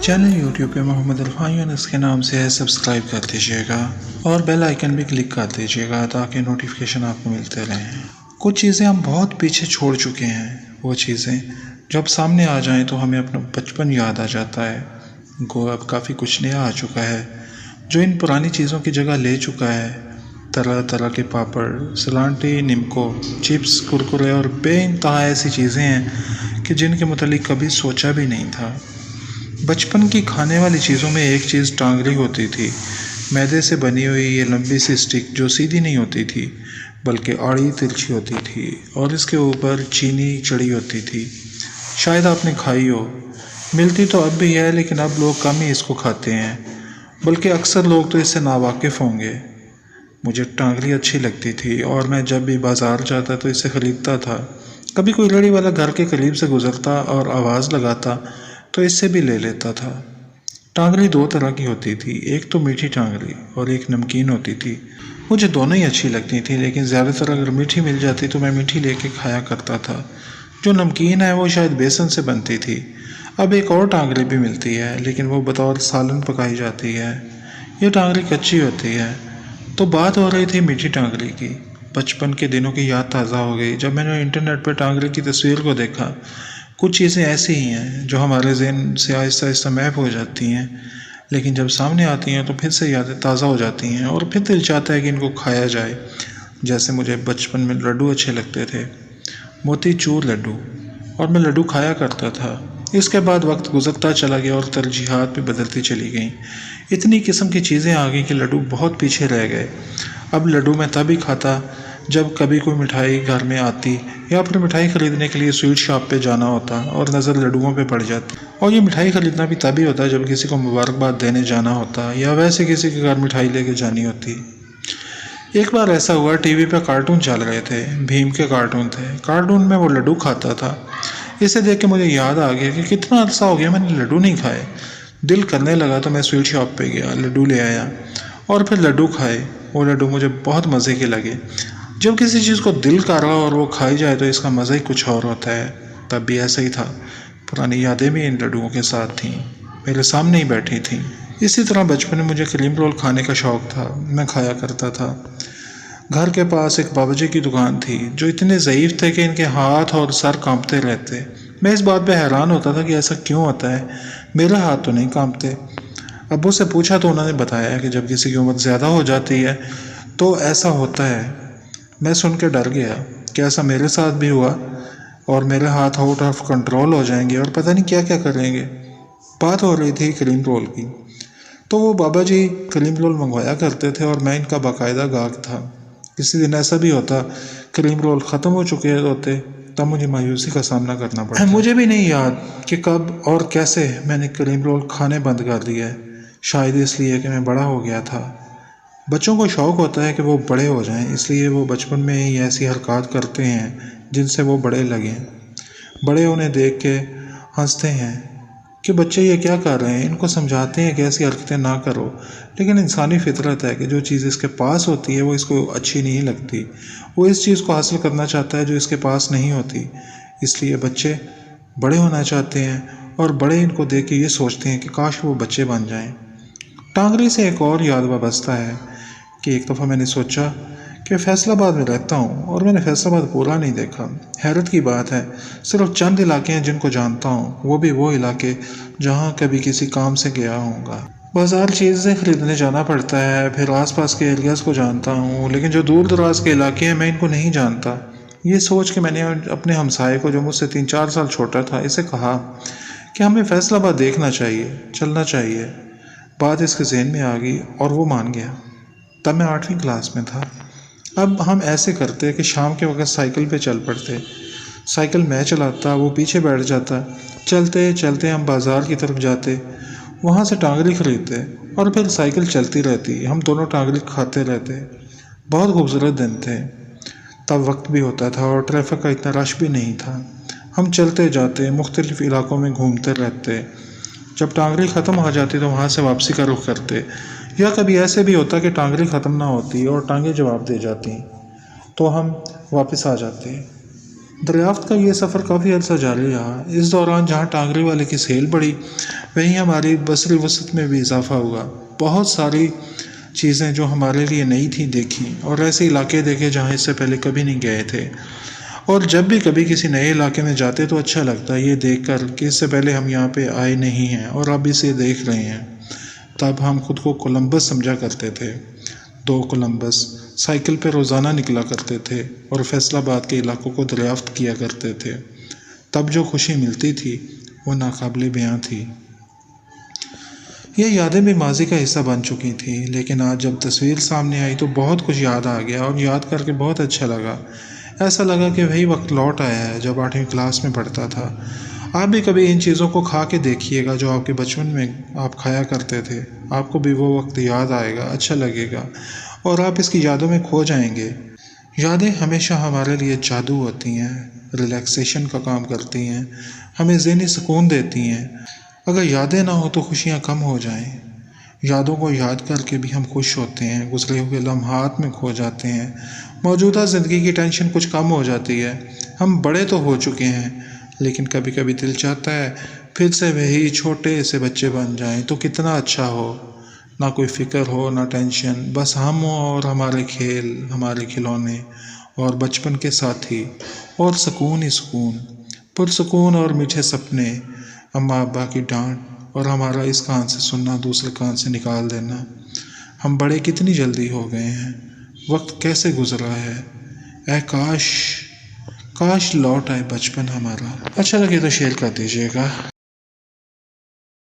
Channel YouTube पे मोहम्मद अरफान इसके नाम से है, सब्सक्राइब कर दीजिएगा और बेल आइकन भी क्लिक कर दीजिएगा ताकि नोटिफिकेशन आपको मिलते रहें। कुछ चीज़ें हम बहुत पीछे छोड़ चुके हैं, वो चीज़ें जब सामने आ जाएं तो हमें अपना बचपन याद आ जाता है। अब काफ़ी कुछ नया आ चुका है जो इन पुरानी चीज़ों की जगह ले चुका है। तरह तरह के पापड़, सलांटी, निम्को, चिप्स, कुरकुरे और बेइंतहा ऐसी चीज़ें हैं कि जिनके मुतालिक कभी सोचा भी नहीं था। बचपन की खाने वाली चीज़ों में एक चीज़ टांगरी होती थी, मैदे से बनी हुई ये लंबी सी स्टिक जो सीधी नहीं होती थी बल्कि आड़ी तिरछी होती थी और इसके ऊपर चीनी चढ़ी होती थी। शायद आपने खाई हो, मिलती तो अब भी है लेकिन अब लोग कम ही इसको खाते हैं, बल्कि अक्सर लोग तो इससे नावाकिफ़ होंगे। मुझे टांगरी अच्छी लगती थी और मैं जब भी बाज़ार जाता तो इसे ख़रीदता था। कभी कोई रेहड़ी वाला घर के करीब से गुज़रता और आवाज़ लगाता तो इससे भी ले लेता था। टांगरी दो तरह की होती थी, एक तो मीठी टांगरी और एक नमकीन होती थी। मुझे दोनों ही अच्छी लगती थी लेकिन ज़्यादातर अगर मीठी मिल जाती तो मैं मीठी लेके खाया करता था। जो नमकीन है वो शायद बेसन से बनती थी। अब एक और टांगरी भी मिलती है लेकिन वो बतौर सालन पकाई जाती है। ये टांगरी कच्ची होती है। तो बात हो रही थी मीठी टांगरी की। बचपन के दिनों की याद ताज़ा हो गई जब मैंने इंटरनेट पर टांगरी की तस्वीर को देखा। कुछ चीज़ें ऐसी ही हैं जो हमारे ज़हन से आहिस्ता आहिस्ता महव हो जाती हैं, लेकिन जब सामने आती हैं तो फिर से यादें ताज़ा हो जाती हैं और फिर दिल चाहता है कि इनको खाया जाए। जैसे मुझे बचपन में लड्डू अच्छे लगते थे, मोती चूर लड्डू, और मैं लड्डू खाया करता था। इसके बाद वक्त गुजरता चला गया और तरजीहात भी बदलती चली गईं। इतनी किस्म की चीज़ें आ गई कि लड्डू बहुत पीछे रह गए। अब लड्डू मैं तभी खाता जब कभी कोई मिठाई घर में आती या फिर मिठाई ख़रीदने के लिए स्वीट शॉप पे जाना होता और नज़र लड्डुओं पे पड़ जाती। और ये मिठाई ख़रीदना भी तभी होता है जब किसी को मुबारकबाद देने जाना होता या वैसे किसी के घर मिठाई लेके जानी होती। एक बार ऐसा हुआ, टीवी पे कार्टून चल रहे थे, भीम के कार्टून थे। कार्टून में वो लड्डू खाता था। इसे देख के मुझे याद आ गया कि कितना अरसा हो गया मैंने लड्डू नहीं खाए। दिल करने लगा तो मैं स्वीट शॉप पे गया, लड्डू ले आया और फिर लड्डू खाए। वो लड्डू मुझे बहुत मज़े के लगे। जब किसी चीज़ को दिल कर रहा और वो खाई जाए तो इसका मज़ा ही कुछ और होता है। तब भी ऐसा ही था। पुरानी यादें भी इन लड्डुओं के साथ थीं, मेरे सामने ही बैठी थीं। इसी तरह बचपन में मुझे क्रीम रोल खाने का शौक़ था, मैं खाया करता था। घर के पास एक बाबूजी की दुकान थी जो इतने ज़ईफ़ थे कि इनके हाथ और सर कांपते रहते। मैं इस बात पे हैरान होता था कि ऐसा क्यों होता है, मेरे हाथ तो नहीं कांपते। अब्बू से पूछा तो उन्होंने बताया कि जब किसी की उम्र ज़्यादा हो जाती है तो ऐसा होता है। मैं सुन के डर गया कि ऐसा मेरे साथ भी हुआ और मेरे हाथ आउट ऑफ कंट्रोल हो जाएंगे और पता नहीं क्या क्या करेंगे। बात हो रही थी क्रीम रोल की, तो वो बाबा जी क्रीम रोल मंगवाया करते थे और मैं इनका बाकायदा गाहक था। किसी दिन ऐसा भी होता क्रीम रोल ख़त्म हो चुके होते तब मुझे मायूसी का सामना करना पड़ता। मुझे भी नहीं याद कि कब और कैसे मैंने क्रीम रोल खाने बंद कर दिया है। शायद इसलिए कि मैं बड़ा हो गया था। बच्चों को शौक़ होता है कि वो बड़े हो जाएं, इसलिए वो बचपन में ही ऐसी हरकत करते हैं जिनसे वो बड़े लगें। बड़े उन्हें देख के हंसते हैं कि बच्चे ये क्या कर रहे हैं, इनको समझाते हैं कि ऐसी हरकतें ना करो। लेकिन इंसानी फितरत है कि जो चीज़ इसके पास होती है वो इसको अच्छी नहीं लगती। वो इस चीज़ को हासिल करना चाहता है जो इसके पास नहीं होती। इसलिए बच्चे बड़े होना चाहते हैं और बड़े इनको देख के ये सोचते हैं कि काश वो बच्चे बन जाएं। टांगरी से एक और याद वाबस्ता है कि एक दफ़ा मैंने सोचा कि फैसलाबाद में रहता हूँ और मैंने फैसलाबाद पूरा नहीं देखा। हैरत की बात है, सिर्फ चंद इलाके हैं जिनको जानता हूँ, वो भी वो इलाके जहाँ कभी किसी काम से गया होऊंगा। बाज़ार चीज़ें ख़रीदने जाना पड़ता है, फिर आसपास के एरियाज़ को जानता हूँ, लेकिन जो दूर दराज के इलाके हैं मैं इनको नहीं जानता। ये सोच के मैंने अपने हमसाये को, जो मुझसे 3-4 साल छोटा था, इसे कहा कि हमें फैसलाबाद देखना चाहिए, चलना चाहिए। बात इसके जहन में आ गई और वो मान गया। तब मैं 8वीं क्लास में था। अब हम ऐसे करते कि शाम के वक्त साइकिल पे चल पड़ते। साइकिल मैं चलाता, वो पीछे बैठ जाता। चलते चलते हम बाज़ार की तरफ जाते, वहाँ से टांगरी ख़रीदते और फिर साइकिल चलती रहती, हम दोनों टांगरी खाते रहते। बहुत खूबसूरत दिन थे। तब वक्त भी होता था और ट्रैफिक का इतना रश भी नहीं था। हम चलते जाते, मुख्तलिफ़ इलाकों में घूमते रहते। जब टांगरी ख़त्म हो जाती तो वहाँ से वापसी का रुख करते, या कभी ऐसे भी होता कि टांगरी ख़त्म ना होती और टांगें जवाब दे जाती तो हम वापस आ जाते। दरियाफ्त का ये सफ़र काफ़ी अर्सा जारी रहा। इस दौरान जहाँ टांगरी वाले की सेल बढ़ी, وہیں ہماری بصری وسعت میں بھی اضافہ ہوا، بہت ساری چیزیں جو ہمارے لیے نئی تھیں دیکھی، اور ایسے علاقے دیکھے جہاں اس سے پہلے کبھی نہیں گئے تھے۔ اور جب بھی کبھی کسی نئے علاقے میں جاتے تو اچھا لگتا ہے یہ دیکھ کر کہ اس سے پہلے ہم یہاں پہ آئے نہیں ہیں اور اب اسے دیکھ رہے ہیں۔ تب ہم خود کو کولمبس سمجھا کرتے تھے، دو کولمبس سائیکل پہ روزانہ نکلا کرتے تھے اور فیصل آباد کے علاقوں کو دریافت کیا کرتے تھے۔ تب جو خوشی ملتی تھی وہ ناقابل بیاں تھی۔ یہ یادیں بھی ماضی کا حصہ بن چکی تھیں، لیکن آج جب تصویر سامنے آئی تو بہت کچھ یاد آ گیا اور یاد کر کے بہت اچھا لگا۔ ایسا لگا کہ وہی وقت لوٹ آیا ہے جب 8ویں کلاس میں پڑھتا تھا۔ آپ بھی کبھی ان چیزوں کو کھا کے دیکھیے گا جو آپ کے بچپن میں آپ کھایا کرتے تھے، آپ کو بھی وہ وقت یاد آئے گا، اچھا لگے گا اور آپ اس کی یادوں میں کھو جائیں گے۔ یادیں ہمیشہ ہمارے لیے جادو ہوتی ہیں، ریلیکسیشن کا کام کرتی ہیں، ہمیں ذہنی سکون دیتی ہیں۔ اگر یادیں نہ ہو تو خوشیاں کم ہو جائیں۔ یادوں کو یاد کر کے بھی ہم خوش ہوتے ہیں، گزرے ہوئے لمحات میں کھو جاتے ہیں، موجودہ زندگی کی ٹینشن کچھ کم ہو جاتی ہے۔ ہم بڑے تو ہو چکے ہیں، لیکن کبھی کبھی دل چاہتا ہے پھر سے وہی چھوٹے سے بچے بن جائیں تو کتنا اچھا ہو، نہ کوئی فکر ہو نہ ٹینشن، بس ہم اور ہمارے کھیل، ہمارے کھلونے اور بچپن کے ساتھی، اور سکون ہی سکون، پرسکون اور میٹھے سپنے، اماں ابا کی ڈانٹ اور ہمارا اس کان سے سننا دوسرے کان سے نکال دینا۔ ہم بڑے کتنی جلدی ہو گئے ہیں، وقت کیسے گزرا ہے، اے کاش لوٹ آئے بچپن ہمارا۔ اچھا لگے تو شیئر کر دیجیے گا۔